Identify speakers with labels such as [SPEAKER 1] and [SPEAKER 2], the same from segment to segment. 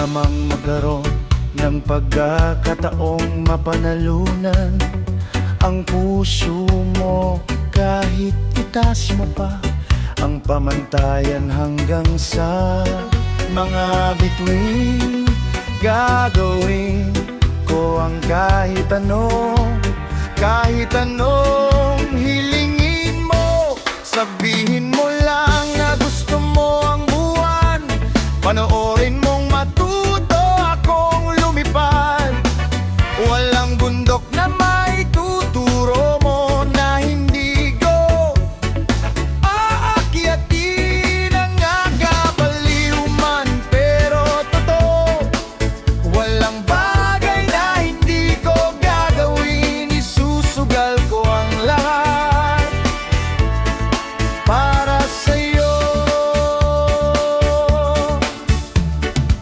[SPEAKER 1] namang magkaroon ng pagkakataong mapanalunan ang puso mo, kahit itaas mo pa ang pamantayan hanggang sa mga bituin. Gagawin ko ang kahit anong hilingin mo. Sabihin mo lang na gusto mo ang buwan, panoorin mong matuto akong lumipad. Walang bundok na may tuturo mo na hindi ko aakyatin. Ang agabaliw man pero totoo, walang bagay na hindi ko gagawin. Isusugal ko ang lahat para sa'yo.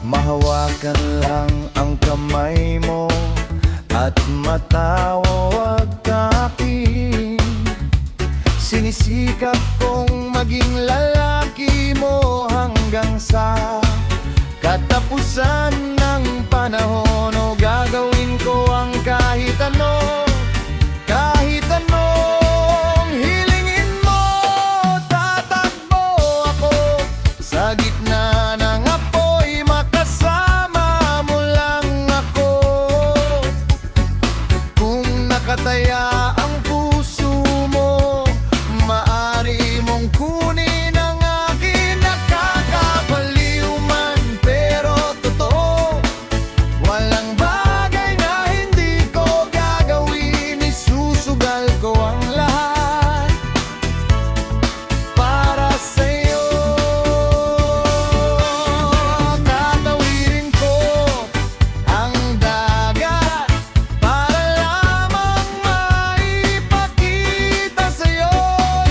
[SPEAKER 1] Mahawakan lang ang kamay mo at matawag ka'kin. Sinisikap kong maging lalaki mo hanggang sa katapusan ng panahon. O gagawin ko ang kahit anong hilingin mo. Tatakbo ako sa gitna ng apoy, makasama mo lang ako. Kung nakataya ang puso mo, maaari mong kunin ang akin. Nakakabaliw man pero totoo, walang bagay na hindi ko gagawin. Isusugal ko ang lahat para sa'yo. Tatawirin ko ang dagat para lamang maipakita sa'yo.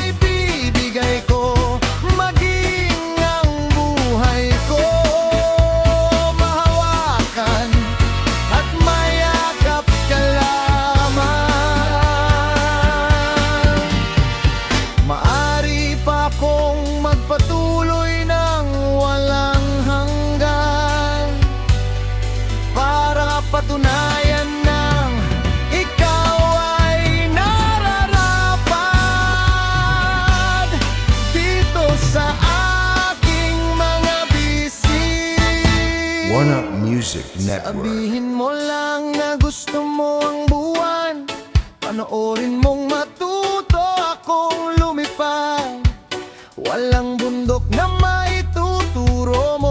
[SPEAKER 1] Ibibigay ko maging ang buhay ko. Mahawakan at mayakap ka lamang. Maari pa akong magpatuloy ng walang hanggan para patunayan ng ikaw ay nararapat dito sa aking mga bisig.
[SPEAKER 2] One Up Music Network.
[SPEAKER 1] Sabihin mo lang na gusto mo ang buwan, panoorin mong matuto akong lumipad. Walang bundok na may tuturo mo